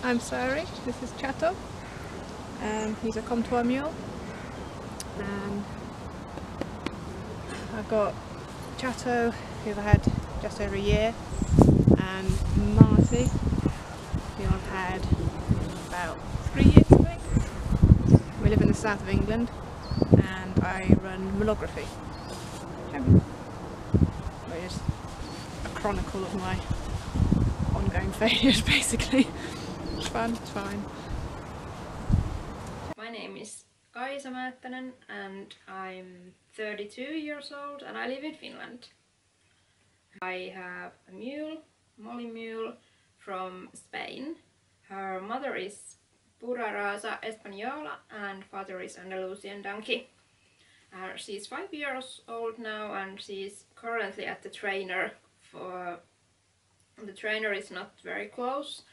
I'm Sari, this is Chato, he's a comptoir mule, and I've got Chato, who I've had just over a year, and Marty, who I've had about 3 years I think. We live in the south of England and I run Mulography, which is a chronicle of my ongoing failures basically. It's fun, it's fine. My name is Kaisa Määttänen and I'm 32 years old and I live in Finland. I have a mule, Molly mule, from Spain. Her mother is Pura Raza Española and father is Andalusian donkey. She's 5 years old now and she's currently at the trainer. The trainer is not very close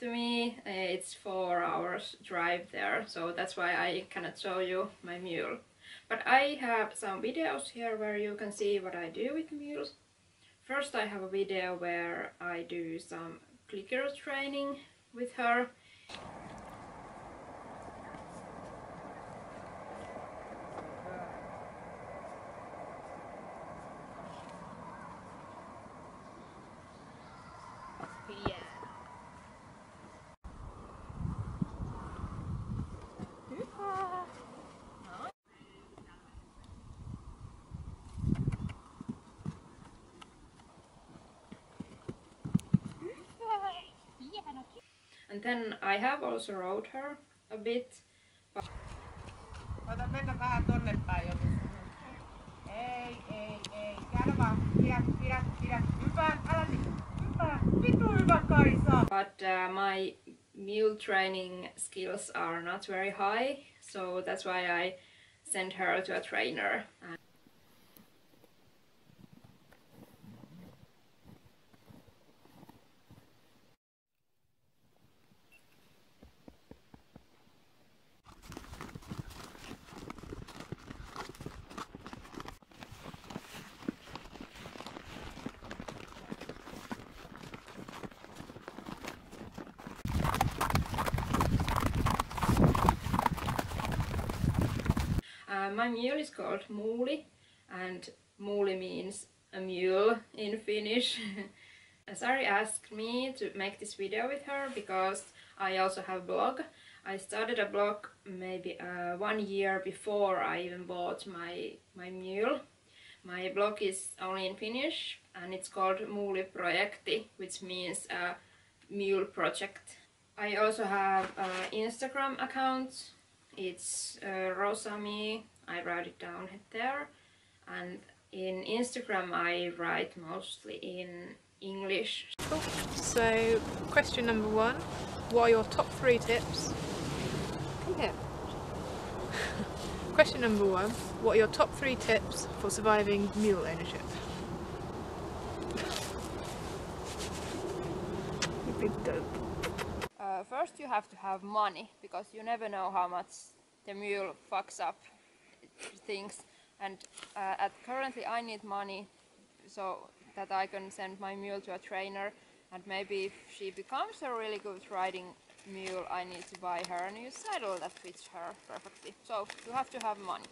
to me, it's 4 hours drive there, so that's why I cannot show you my mule. But I have some videos here where you can see what I do with mules. First I have a video where I do some clicker training with her. And then I have also rode her a bit. Ota mennä vähän tonne päin jo. Ei. Käydä vaan. Pidä. Hypää, älä hypää. Vitu hyvä Kaisa. But my mule training skills are not very high, so that's why I sent her to a trainer. My mule is called Mule, and Mule means a mule in Finnish. Sari asked me to make this video with her because I also have a blog. I started a blog maybe 1 year before I even bought my mule. My blog is only in Finnish and it's called Muuliprojekti, which means mule project. I also have an Instagram account. It's Rosami. I write it down there, and in Instagram I write mostly in English. Cool. So, question number 1, what are your top 3 tips? Come here. Question number 1, what are your top 3 tips for surviving mule ownership? You'd be dope. First you have to have money, because you never know how much the mule fucks up things, and currently I need money so that I can send my mule to a trainer, and maybe if she becomes a really good riding mule I need to buy her a new saddle that fits her perfectly. So you have to have money.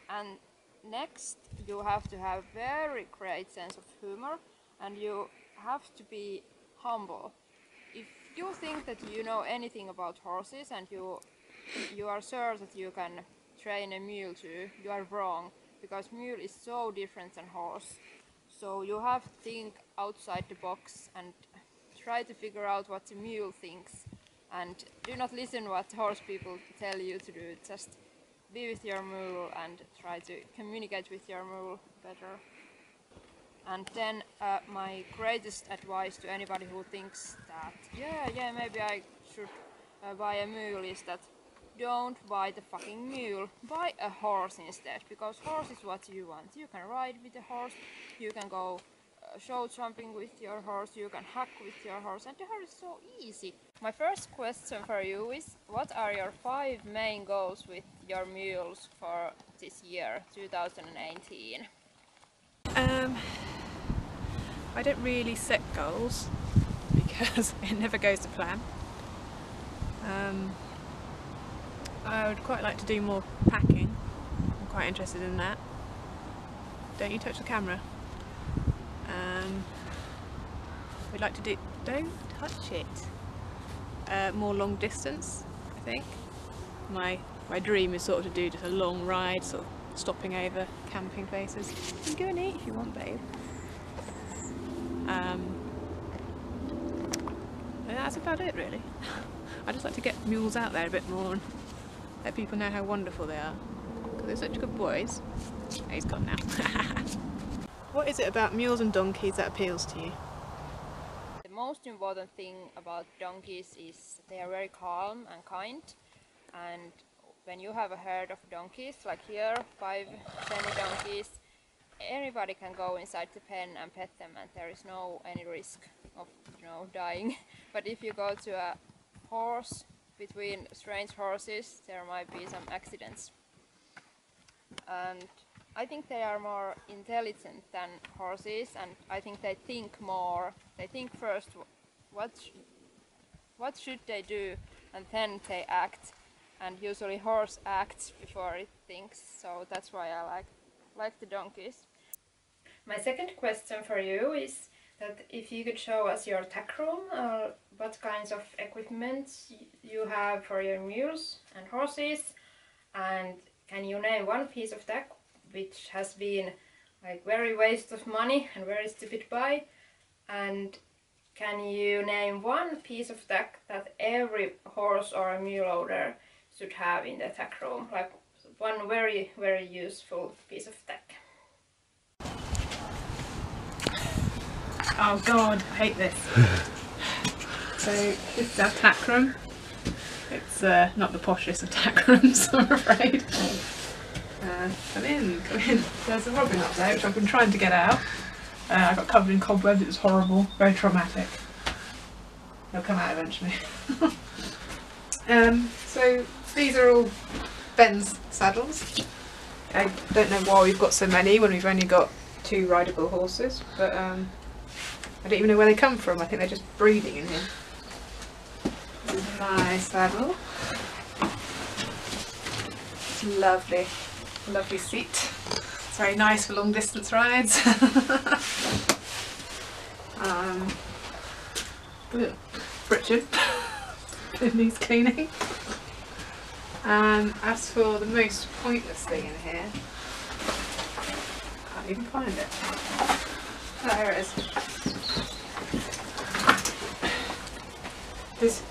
And next you have to have very great sense of humor and you have to be humble. If you think that you know anything about horses and you are sure that you can train a mule too, you are wrong, because mule is so different than horse. So you have to think outside the box and try to figure out what the mule thinks, and do not listen what horse people tell you to do. Just be with your mule and try to communicate with your mule better. And then my greatest advice to anybody who thinks that yeah maybe I should buy a mule is that don't buy the fucking mule, buy a horse instead, because horse is what you want. You can ride with a horse, you can go show jumping with your horse, you can hack with your horse, and the horse is so easy. My first question for you is, what are your 5 main goals with your mules for this year, 2018? I don't really set goals because it never goes to plan. I would quite like to do more packing. I'm quite interested in that. Don't you touch the camera. We'd like to do... Don't touch it. More long distance, I think. My dream is sort of to do just a long ride, sort of stopping over camping places. You can go and eat if you want, babe. And that's about it, really. I just like to get mules out there a bit more and let people know how wonderful they are. Because they're such good boys. Oh, he's gone now. What is it about mules and donkeys that appeals to you? The most important thing about donkeys is they are very calm and kind, and when you have a herd of donkeys, like here, 5 semi-donkeys, anybody can go inside the pen and pet them and there is no any risk of, you know, dying. But if you go to a horse, between strange horses, there might be some accidents. And I think they are more intelligent than horses, and I think they think more. They think first what should they do, and then they act. And usually horse acts before it thinks, so that's why I like the donkeys. My second question for you is that if you could show us your tack room, what kinds of equipment you have for your mules and horses, and can you name one piece of tack which has been like very waste of money and very stupid buy, and can you name one piece of tack that every horse or a mule owner should have in the tack room, like one very useful piece of tack? Oh god, I hate this. So this is our tack room. It's not the poshest of tack rooms, I'm afraid. Come in. There's a robin up there, which I've been trying to get out. I got covered in cobwebs, it was horrible, very traumatic. He'll come out eventually. So these are all Ben's saddles. I don't know why we've got so many when we've only got 2 rideable horses, but I don't even know where they come from. I think they're just breeding in here. This is my saddle. It's lovely, lovely seat. It's very nice for long distance rides. Richard, it needs cleaning. As for the most pointless thing in here, I can't even find it. Oh, here it is. This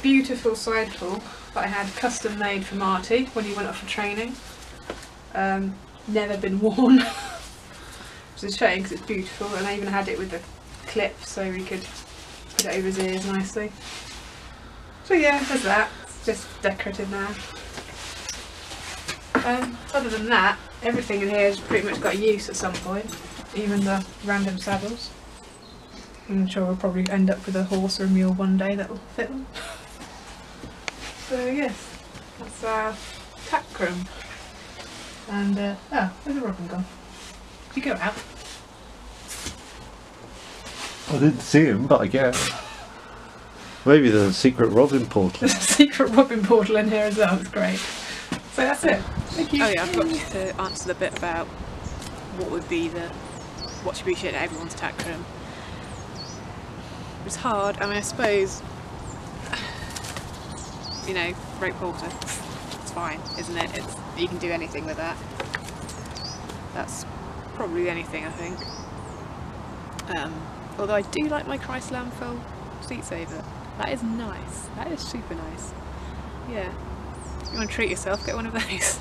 beautiful side pull that I had custom made for Marty when he went off for training. Never been worn, which is a shame because it's beautiful, and I even had it with the clip so we could put it over his ears nicely. So yeah, there's that. It's just decorative now. Other than that, everything in here has pretty much got a use at some point, even the random saddles. I'm sure we'll probably end up with a horse or a mule one day that will fit them. So yes, that's our tack room. And oh, where's the robin gone? Did you go out? I didn't see him, but I guess. Maybe there's a secret robin portal. There's a secret robin portal in here as well, it's great. So that's it. Thank you. Oh yeah, I've got to answer the bit about what should be in everyone's tack room. It's hard. I mean, I suppose, you know, rope halter, it's fine, isn't it? You can do anything with that. That's probably the only thing, I think. Although I do like my Chrysler Amphel seat saver. That is nice. That is super nice. Yeah. If you want to treat yourself, get one of those.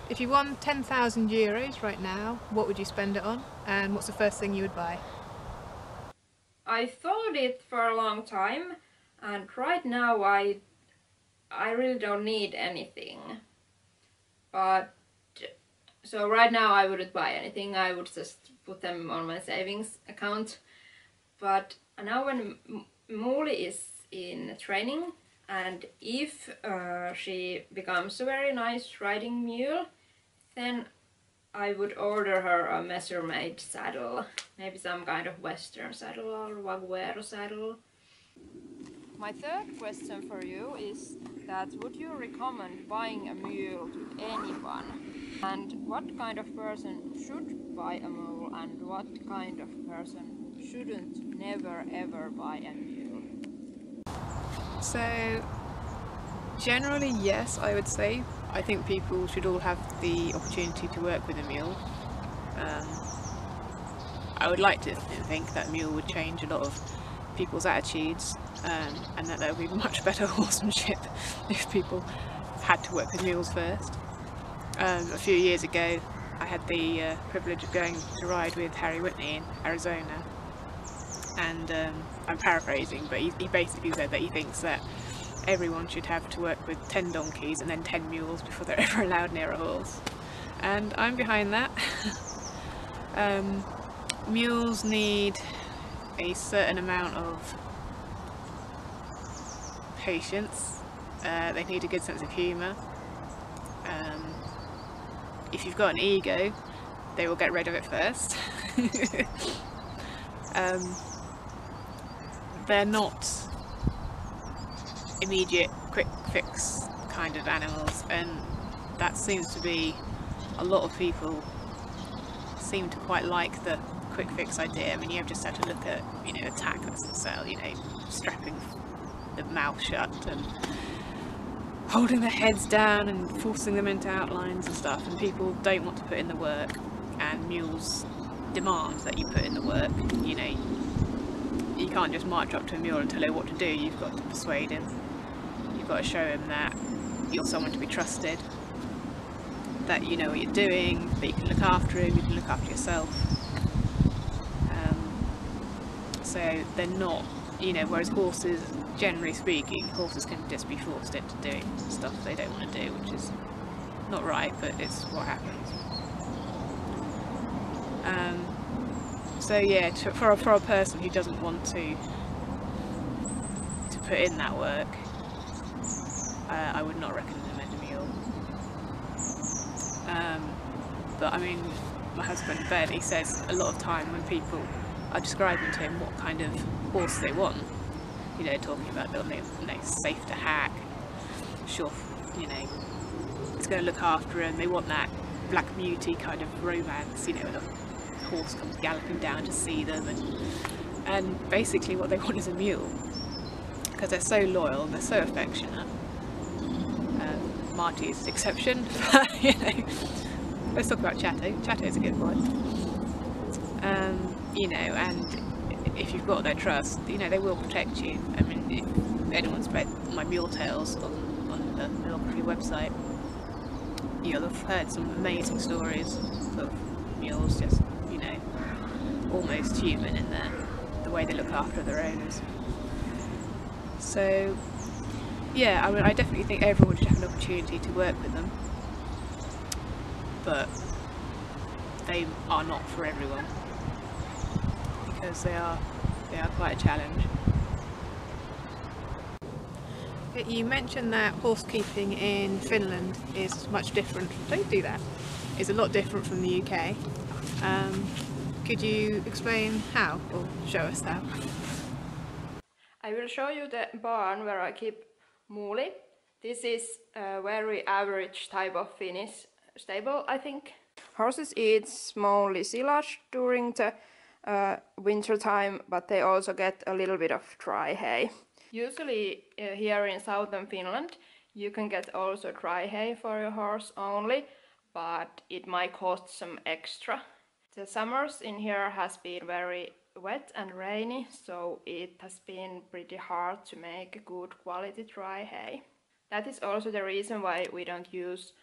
If you won 10,000 euros right now, what would you spend it on? And what's the first thing you would buy? I thought it for a long time, and right now I really don't need anything. But so right now I wouldn't buy anything. I would just put them on my savings account. But now when Mule is in training, and if she becomes a very nice riding mule, then I would order her a measure-made saddle, maybe some kind of western saddle or Waguero saddle. My third question for you is that would you recommend buying a mule to anyone? And what kind of person should buy a mule and what kind of person shouldn't never ever buy a mule? So generally yes, I would say. I think people should all have the opportunity to work with a mule. I would like to think that mule would change a lot of people's attitudes, and that there would be much better horsemanship if people had to work with mules first. A few years ago I had the privilege of going to ride with Harry Whitney in Arizona, and I'm paraphrasing, but he basically said that he thinks that everyone should have to work with 10 donkeys and then 10 mules before they're ever allowed near a horse. And I'm behind that. Mules need a certain amount of patience, they need a good sense of humour. If you've got an ego, they will get rid of it first. They're not immediate quick fix kind of animals, and that seems to be a lot of people seem to quite like the quick fix idea. I mean, you just have to look at, you know, a tack that's for sale, you know, strapping the mouth shut and holding their heads down and forcing them into outlines and stuff, and people don't want to put in the work, and mules demand that you put in the work. You know, you can't just march up to a mule and tell him what to do. You've got to persuade him, you've got to show him that you're someone to be trusted, that you know what you're doing, that you can look after him, you can look after yourself. So they're not, you know, whereas horses, generally speaking, horses can just be forced into doing stuff they don't want to do, which is not right, but it's what happens. So yeah, for a person who doesn't want to put in that work, I would not recommend a mule. But I mean, my husband Ben, he says a lot of time when people are describing to him what kind of horse they want, you know, talking about they'll, you know, safe to hack, sure, you know, it's going to look after him, they want that Black Beauty kind of romance, you know, when the horse comes galloping down to see them, and basically what they want is a mule, because they're so loyal, they're so affectionate. Marty is the exception, but, you know, let's talk about Chatto. Chatto's a good boy. You know, and if you've got their trust, you know, they will protect you. I mean, if anyone's read my mule tales on the Mulography website, you'll have heard some amazing stories of mules just, you know, almost human in the way they look after their owners. So yeah, I mean, I definitely think everyone should have an opportunity to work with them, but they are not for everyone, because they are quite a challenge. You mentioned that horsekeeping in Finland is much different. Don't do that. It's a lot different from the UK. Could you explain how, or show us how? I will show you the barn where I keep mule. This is a very average type of Finnish stable, I think. Horses eat mostly silage during the winter time, but they also get a little bit of dry hay. Usually here in southern Finland you can get also dry hay for your horse only, but it might cost some extra. The summers in here has been very wet and rainy, so it has been pretty hard to make good quality dry hay. That is also the reason why we don't use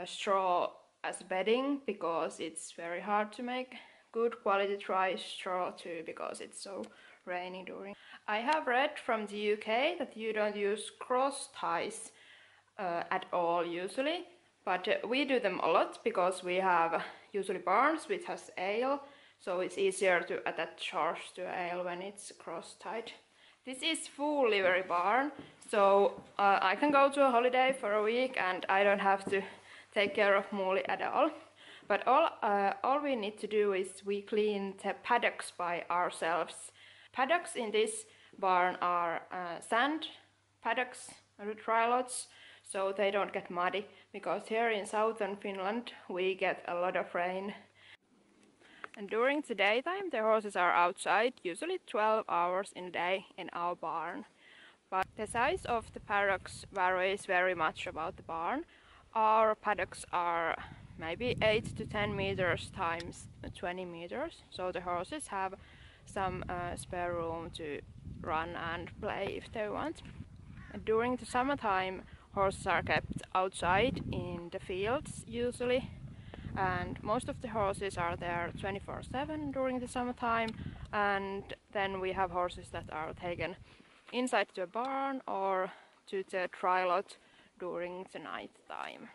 straw as bedding, because it's very hard to make good quality dry straw too, because it's so rainy during. I have read from the UK that you don't use cross ties at all usually, but we do them a lot because we have usually barns which has ale, so it's easier to attach chores to ale when it's cross-tied. This is full livery barn, so I can go to a holiday for a week and I don't have to take care of mule at all. But all we need to do is we clean the paddocks by ourselves. Paddocks in this barn are sand paddocks, dry lots, so they don't get muddy, because here in southern Finland we get a lot of rain. And during the daytime the horses are outside, usually 12 hours in a day in our barn. But the size of the paddocks varies very much about the barn. Our paddocks are maybe 8 to 10 meters times 20 meters, so the horses have some spare room to run and play if they want. And during the summertime horses are kept outside in the fields usually, and most of the horses are there 24/7 during the summertime, and then we have horses that are taken inside to a barn or to the dry lot during the night time.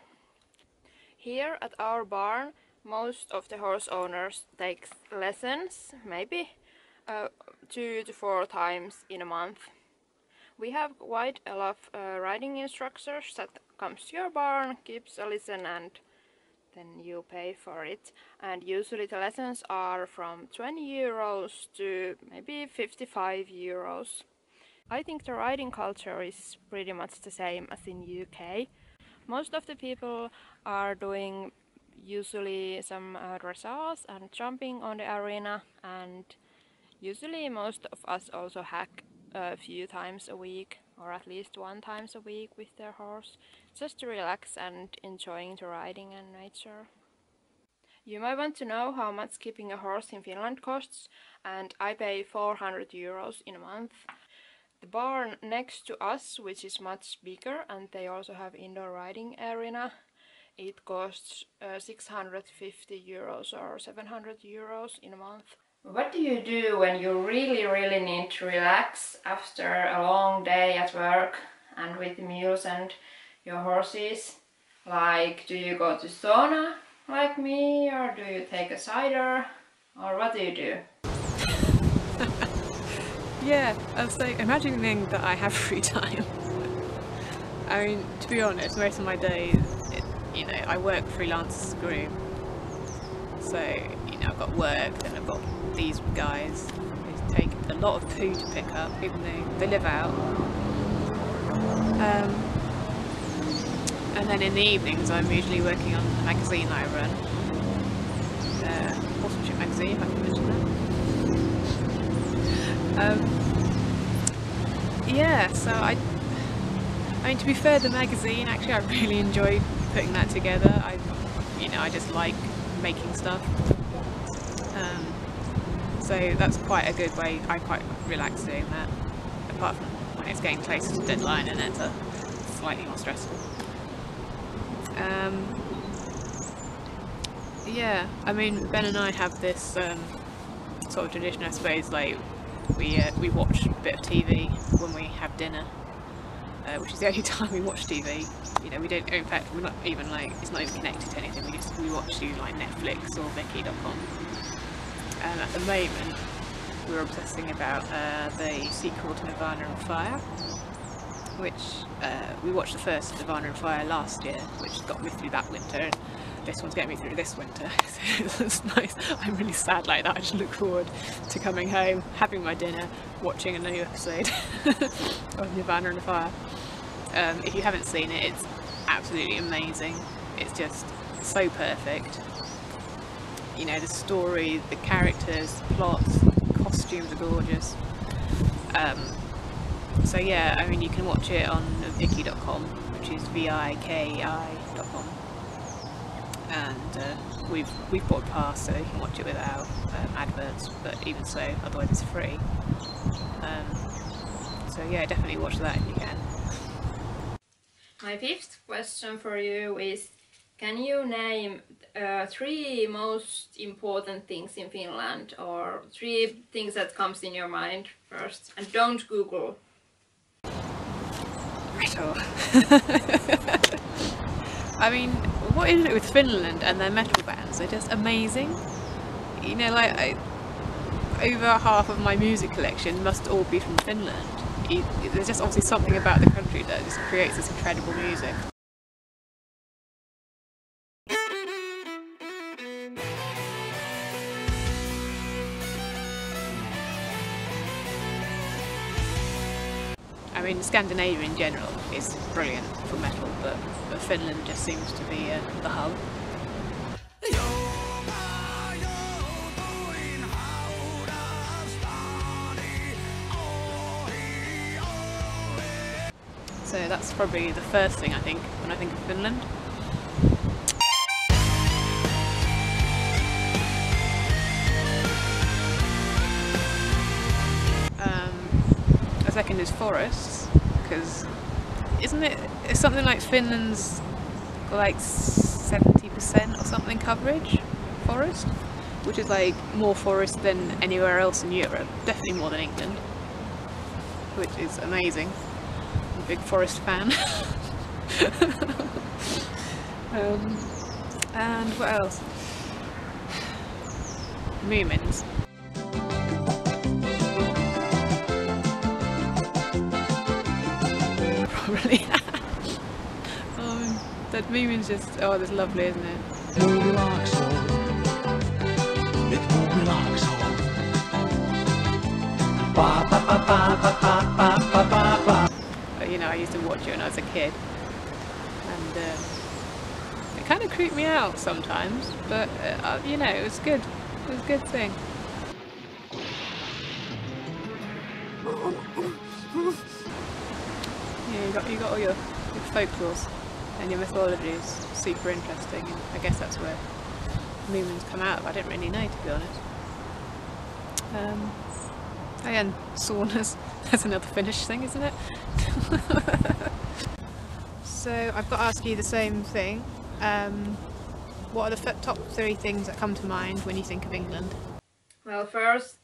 Here at our barn most of the horse owners take lessons, maybe 2 to 4 times in a month. We have quite a lot of riding instructors that comes to your barn, gives a lesson, and then you pay for it. And usually the lessons are from 20 euros to maybe 55 euros. I think the riding culture is pretty much the same as in UK. Most of the people are doing usually some dressage and jumping on the arena, and usually most of us also hack a few times a week, or at least 1 time a week with their horse, just to relax and enjoying the riding and nature. You might want to know how much keeping a horse in Finland costs, and I pay 400 euros in a month. The barn next to us, which is much bigger, and they also have indoor riding arena, it costs 650 euros or 700 euros in a month. What do you do when you really need to relax after a long day at work and with the mules and your horses? Like, do you go to sauna like me, or do you take a cider, or what do you do? Yeah, so imagining that I have free time. I mean, to be honest, most of my days, you know, I work freelance as a groom. So, you know, I've got work, then I've got these guys who take a lot of poo to pick up, even though they live out. And then in the evenings I'm usually working on the magazine I run. Horsemanship magazine, if I can mention that. Yeah, so I mean, to be fair, the magazine, actually I really enjoy putting that together. I just like making stuff. So that's quite a good way. I quite relax doing that, apart from when it's getting closer to deadline and it's slightly more stressful. Yeah, I mean, Ben and I have this sort of tradition, I suppose, like we watch a bit of TV when we have dinner, which is the only time we watch TV. You know, we don't, in fact, we're not even like, it's not even connected to anything, we watch through like Netflix or Viki.com. And at the moment we're obsessing about the sequel to Nirvana and Fire, which we watched the first Nirvana and Fire last year, which got me through that winter, and this one's getting me through this winter. So it's nice. I'm really sad like that. I just look forward to coming home, having my dinner, watching a new episode of Nirvana and Fire. If you haven't seen it, it's absolutely amazing. It's just so perfect. You know, the story, the characters, the plots, costumes are gorgeous. So yeah, I mean, you can watch it on Viki.com, which is VIKI.com, and we've bought a pass, so you can watch it without adverts. But even so, otherwise it's free. So yeah, definitely watch that if you can. My 5th question for you is: can you name 3 most important things in Finland, or 3 things that comes in your mind first, and don't Google? Metal. I mean, what is it with Finland and their metal bands? They're just amazing. You know, like over half of my music collection must all be from Finland. There's just obviously something about the country that just creates this incredible music. mean, Scandinavia in general is brilliant for metal, but Finland just seems to be the hub. So that's probably the first thing I think when I think of Finland. A second is forests, because it's something like Finland's like 70% or something coverage forest, which is like more forest than anywhere else in Europe, definitely more than England, which is amazing. I'm a big forest fan. And what else? Moomins. Probably. That Moomin's just, oh, that's lovely, isn't it? You know, I used to watch it when I was a kid, and it kind of creeped me out sometimes, but you know, it was good. It was a good thing. Yeah, you got all your folklores and your mythology is super interesting, and I guess that's where Moomins come out of. I didn't really know, to be honest. Oh yeah, and saunas, that's another Finnish thing, isn't it? So I've got to ask you the same thing. What are the top 3 things that come to mind when you think of England? Well, first,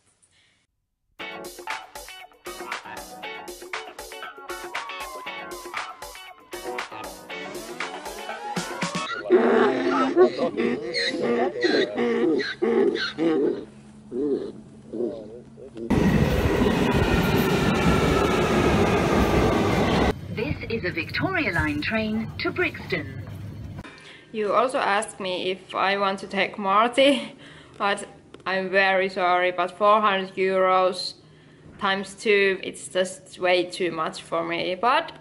this is a Victoria Line train to Brixton. you also asked me if I want to take Marty, but I'm very sorry, but 400 euros times 2, it's just way too much for me. But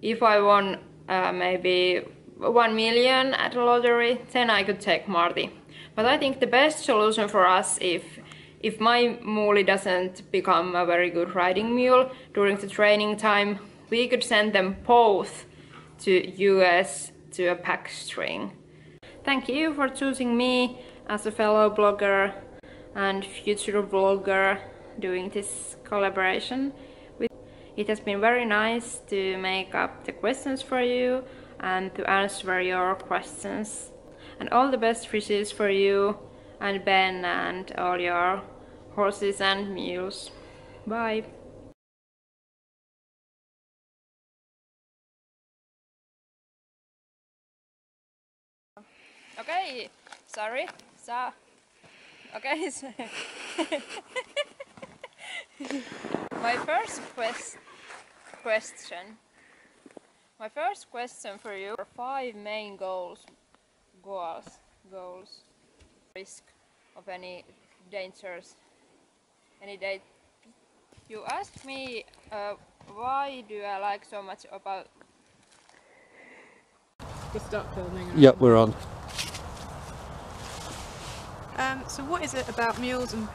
if I won maybe 1 million at a lottery, then I could take Marty. But I think the best solution for us, if my mule doesn't become a very good riding mule during the training time, we could send them both to US to a pack string. Thank you for choosing me as a fellow blogger and future vlogger doing this collaboration. It has been very nice to make up the questions for you and to answer your questions. And all the best wishes for you and Ben and all your horses and mules. Bye! Okay, sorry. Okay, so my first question for you are 5 main goals. Risk of any dangers. You asked me why do I like so much about. We'll start filming. Yep, we're on. So what is it about mules and...